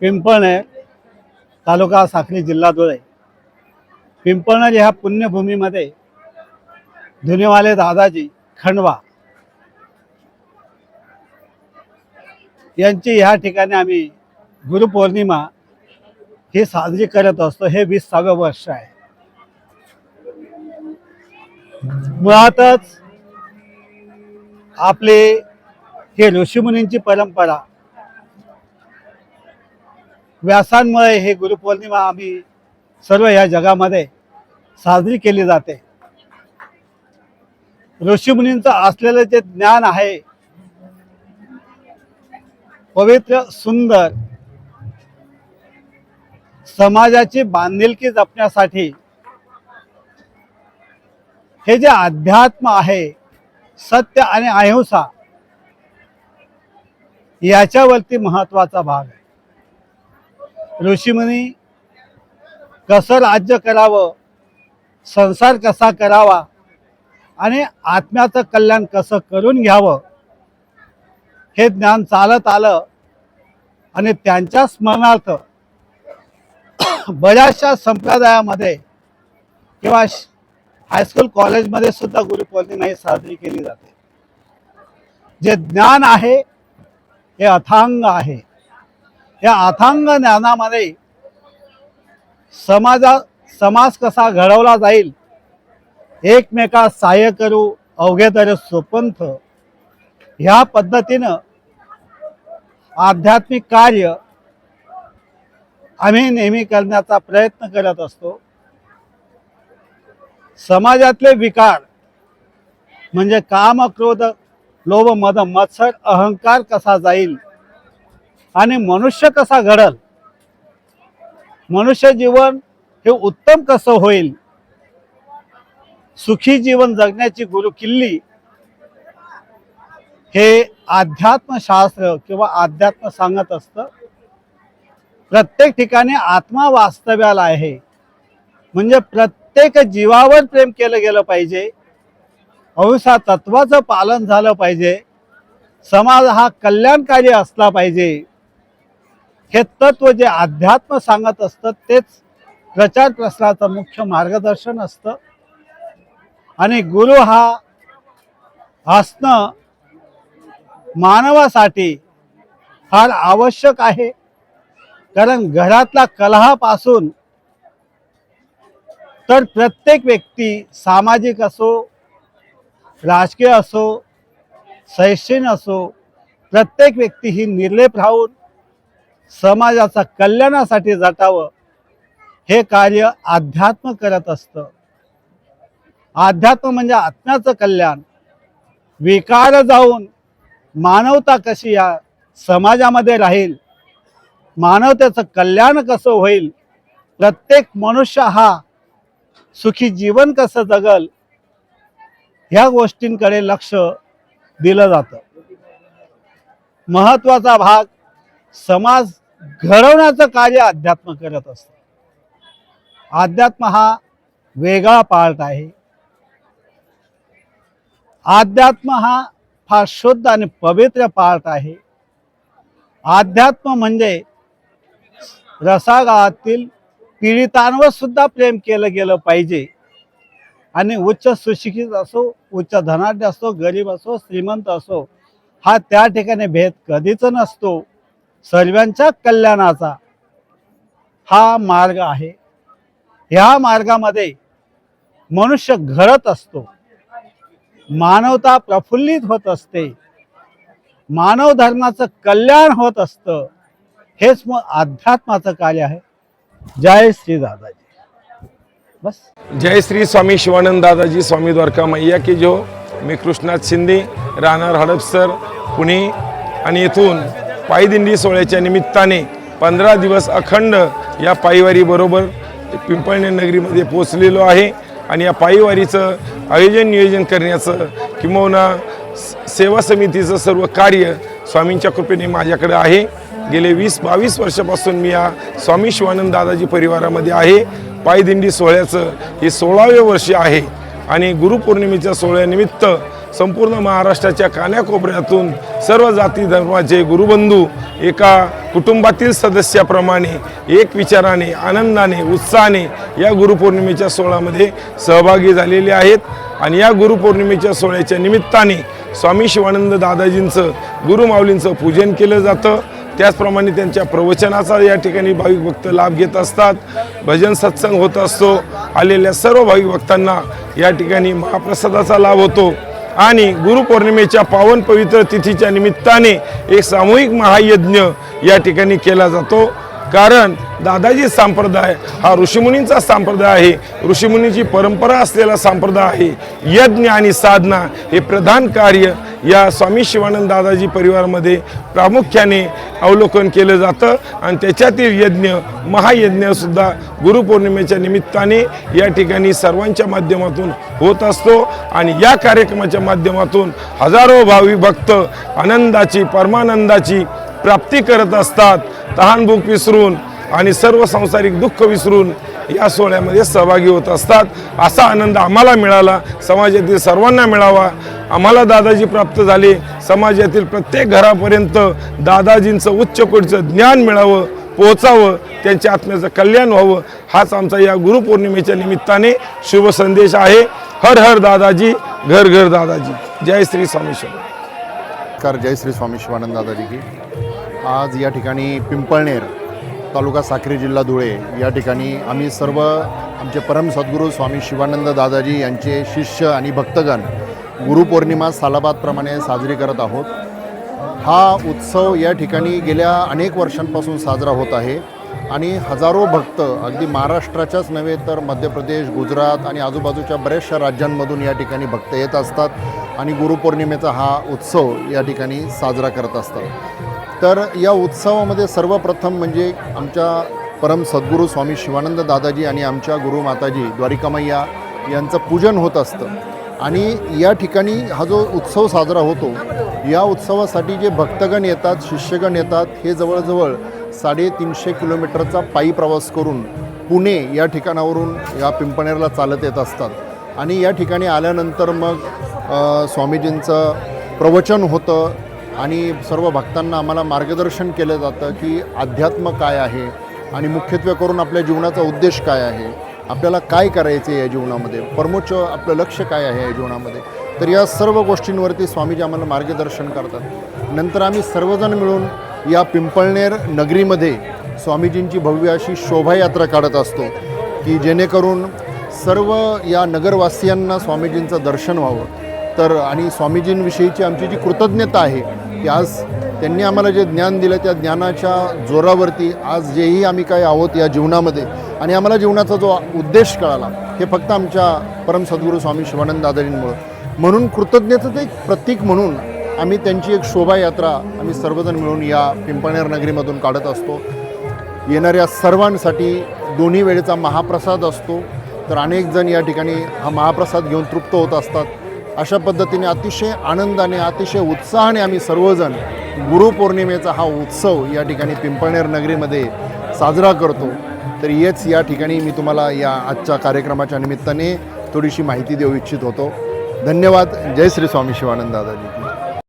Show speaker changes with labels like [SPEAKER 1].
[SPEAKER 1] पिंपळनेर तालुका साक्री जिल्हा धुळे। पिंपळनेर ह्या पुण्यभूमीमध्ये धुनेवाले दादाजी खंडवा यांची ह्या ठिकाणी आम्ही गुरुपौर्णिमा ही साजरी करत असतो। हे 20वे वर्ष आहे। मुळातच आपले हे ऋषीमुनींची परंपरा, व्यासांमुळे हे गुरुपौर्णिमा आम्ही सर्व या जगामध्ये साजरी केली जाते। ऋषीमुनींचं असलेलं जे ज्ञान आहे, पवित्र सुंदर, समाजाची बांधिलकी जपण्यासाठी हे जे अध्यात्म आहे, सत्य आणि अहिंसा, याच्यावरती महत्त्वाचा भाग आहे। ऋषीमुनी कसं राज्य करावं, संसार कसा करावा आणि आत्म्याचं कल्याण कसं करून घ्यावं, हे ज्ञान चालत आलं आणि त्यांच्या स्मरणार्थ बऱ्याचशा संप्रदायामध्ये किंवा हायस्कूल कॉलेजमध्ये सुद्धा गुरुपौर्णिमा ही साजरी केली जाते। जे ज्ञान आहे हे अथांग आहे। या अथांग ज्ञानामध्ये समाज कसा घडवला जाईल, एकमेकास सहाय्य करू अवघे तर सोपंथ, ह्या पद्धतीनं आध्यात्मिक कार्य आम्ही नेहमी करण्याचा प्रयत्न करत असतो। समाजातले विकार म्हणजे काम, क्रोध, लोभ, मद, मत्सर, अहंकार कसा जाईल आणि मनुष्य कसा घडल, मनुष्य जीवन हे उत्तम कसं होईल, सुखी जीवन जगण्याची गुरुकिल्ली हे अध्यात्मशास्त्र किंवा अध्यात्म सांगत असतं। प्रत्येक ठिकाणी आत्मा वास्तव्याला आहे, म्हणजे प्रत्येक जीवावर प्रेम केलं गेलं पाहिजे, अहिंसा तत्वाचं पालन झालं पाहिजे, समाज हा कल्याणकारी असला पाहिजे। हे तत्व जे अध्यात्म सांगत असतं तेच प्रचार प्रसाराचं मुख्य मार्गदर्शन असतं। आणि गुरु हा असणं मानवासाठी फार आवश्यक आहे, कारण घरातला कलहापासून तर प्रत्येक व्यक्ती, सामाजिक असो, राजकीय असो, शैक्षणिक असो, प्रत्येक व्यक्ती ही निर्लेप राहून समाजाचा कल्याणासाठी झटावं, हे कार्य अध्यात्म करत असतं। अध्यात्म म्हणजे आत्म्याचं कल्याण, विकार जाऊन मानवता कशी या समाजामध्ये राहील, मानवतेचं कल्याण कसं होईल, प्रत्येक मनुष्य हा सुखी जीवन कसं जगल, ह्या गोष्टींकडे लक्ष दिलं जातं। महत्त्वाचा भाग समाज घडवण्याचं कार्य अध्यात्म करत असतं। अध्यात्म हा वेगळा पार्ट आहे। अध्यात्म हा फार शुद्ध आणि पवित्र पार्ट आहे। अध्यात्म म्हणजे रसागाळातील पीडितांवर सुद्धा प्रेम केलं गेलं पाहिजे। आणि उच्च सुशिक्षित असो, उच्च धनाढ्य असो, गरीब असो, श्रीमंत असो, हा त्या ठिकाणी भेद कधीच नसतो। सर्वांच्या कल्याणाचा हा मार्ग आहे। ह्या मार्गामध्ये मनुष्य घडत असतो, मानवता प्रफुल्लित होत असते, मानव धर्माचं कल्याण होत असतं। हेच मग अध्यात्माचं कार्य आहे। जय श्री दादाजी। बस।
[SPEAKER 2] जय श्री स्वामी शिवानंद दादाजी, स्वामी द्वारका मैया की जो। मी कृष्णात शिंदे, राहणार हडपसर, पुणे, आणि येथून पायदिंडी सोहळ्याच्या निमित्ताने 15 दिवस अखंड या पायवारी बरोबर पिंपळनेर नगरीमध्ये पोहोचलेलो आहे। आणि या पायवारीचं आयोजन नियोजन करण्याचं किंबहुना सेवा समितीचं सर्व कार्य स्वामींच्या कृपेने माझ्याकडे आहे। गेले 20-22 वर्षापासून मी या स्वामी शिवानंद दादाजी परिवारामध्ये आहे। पायदिंडी सोहळ्याचं हे 16वे वर्ष आहे आणि गुरुपौर्णिमेच्या सोहळ्यानिमित्त संपूर्ण महाराष्ट्राच्या कानाकोपऱ्यातून सर्व जाती धर्माचे गुरुबंधू एका कुटुंबातील सदस्याप्रमाणे एक विचाराने, आनंदाने, उत्साहाने या गुरुपौर्णिमेच्या सोहळ्यामध्ये सहभागी झालेले आहेत. आणि या गुरुपौर्णिमेच्या सोहळ्याच्या निमित्ताने स्वामी शिवानंद दादाजींचं, गुरुमाऊलींचं पूजन केलं जातं. त्याचप्रमाणे त्यांच्या प्रवचनाचा या ठिकाणी भाविक भक्त लाभ घेत असतात. भजन सत्संग होत असतो. आलेल्या सर्व भाविक भक्तांना या ठिकाणी महाप्रसादाचा लाभ होतो. आणि गुरुपौर्णिमेच्या पावन पवित्र तिथीच्या निमित्ताने एक सामूहिक महायज्ञ या ठिकाणी केला जातो. कारण दादाजी संप्रदाय हा ऋषीमुनींचा संप्रदाय आहे, ऋषीमुनींची परंपरा असलेला संप्रदाय आहे. यज्ञ आणि साधना हे प्रधान कार्य या स्वामी शिवानंद दादाजी परिवारामध्ये प्रामुख्याने अवलोकन केलं जातं. आणि त्याच्यातील यज्ञ, महायज्ञसुद्धा गुरुपौर्णिमेच्या निमित्ताने या ठिकाणी सर्वांच्या माध्यमातून होत असतो. आणि या कार्यक्रमाच्या माध्यमातून हजारो भाविक भक्त आनंदाची, परमानंदाची प्राप्ती करत असतात. तहानभूक विसरून आणि सर्व सांसारिक दुःख विसरून या सोहळ्यामध्ये सहभागी होत असतात. असा आनंद आम्हाला मिळाला, समाजातील सर्वांना मिळावा. आम्हाला दादाजी प्राप्त झाले. समाजातील प्रत्येक घरापर्यंत दादाजींचं उच्च कोटीचं ज्ञान मिळावं, पोहोचावं, त्यांच्या आत्म्याचं कल्याण व्हावं, हाच आमचा या गुरुपौर्णिमेच्या निमित्ताने शुभ संदेश आहे. हर हर दादाजी, घर घर दादाजी. जय श्री स्वामी शिवानंद.
[SPEAKER 3] जय श्री स्वामी शिवानंद दादाजी की. आज या ठिकाणी पिंपळनेर तालुका साक्री जिल्हा धुळे या ठिकाणी आम्ही सर्व आमचे परम सद्गुरू स्वामी शिवानंद दादाजी यांचे शिष्य आणि भक्तगण गुरुपौर्णिमा सालाबादप्रमाणे साजरी करत आहोत. हा उत्सव या ठिकाणी गेल्या अनेक वर्षांपासून साजरा होत आहे. आणि हजारो भक्त अगदी महाराष्ट्राच्याच नव्हे तर मध्य प्रदेश, गुजरात आणि आजूबाजूच्या बऱ्याचशा राज्यांमधून या ठिकाणी भक्त येत असतात आणि गुरुपौर्णिमेचा हा उत्सव या ठिकाणी साजरा करत असतात. तर या उत्सवामध्ये सर्वप्रथम म्हणजे आमच्या परम सद्गुरू स्वामी शिवानंद दादाजी आणि आमच्या गुरुमाताजी द्वारिकामय्या यांचं पूजन होत असतं. आणि या ठिकाणी हा जो उत्सव साजरा होतो, या उत्सवासाठी जे भक्तगण येतात, शिष्यगण येतात, हे जवळजवळ 350 किलोमीटरचा पायी प्रवास करून पुणे या ठिकाणावरून या पिंपळनेरला चालत येत असतात. आणि या ठिकाणी आल्यानंतर मग स्वामीजींचं प्रवचन होतं आणि सर्व भक्तांना आम्हाला मार्गदर्शन केलं जातं की अध्यात्म काय आहे आणि मुख्यत्वे करून आपल्या जीवनाचा उद्देश काय आहे, आपल्याला काय करायचं आहे या जीवनामध्ये, परमोच्च आपलं लक्ष काय आहे या जीवनामध्ये. तर या सर्व गोष्टींवरती स्वामीजी आम्हाला मार्गदर्शन करतात. नंतर आम्ही सर्वजण मिळून या पिंपळनेर नगरीमध्ये स्वामीजींची भव्य अशी शोभायात्रा काढत असतो की जेणेकरून सर्व या नगरवासियांना स्वामीजींचं दर्शन व्हावं. तर आणि स्वामीजींविषयीची आमची जी कृतज्ञता आहे की आज त्यांनी आम्हाला जे ज्ञान दिलं त्या ज्ञानाच्या जोरावरती आज जेही आम्ही काय आहोत या जीवनामध्ये आणि आम्हाला जीवनाचा जो उद्देश कळाला हे फक्त आमच्या परम सद्गुरू स्वामी शिवानंद दादाजींमुळं. म्हणून कृतज्ञतेचं एक प्रतीक म्हणून आम्ही त्यांची एक शोभायात्रा आम्ही सर्वजण मिळून या पिंपळनेर नगरीमधून काढत असतो. येणाऱ्या सर्वांसाठी दोन्ही वेळेचा महाप्रसाद असतो. तर अनेक जण या ठिकाणी हा महाप्रसाद घेऊन तृप्त होत असतात. अशा पद्धतीने अतिशय आनंदाने, अतिशय उत्साहाने आम्ही सर्वजण गुरुपौर्णिमेचा हा उत्सव या ठिकाणी पिंपळनेर नगरीमध्ये साजरा करतो. तर हेच या ठिकाणी मी तुम्हाला या आजच्या कार्यक्रमाच्या निमित्ताने थोडीशी माहिती देऊ इच्छित होतो. धन्यवाद. जय श्री स्वामी शिवानंद दादाजी.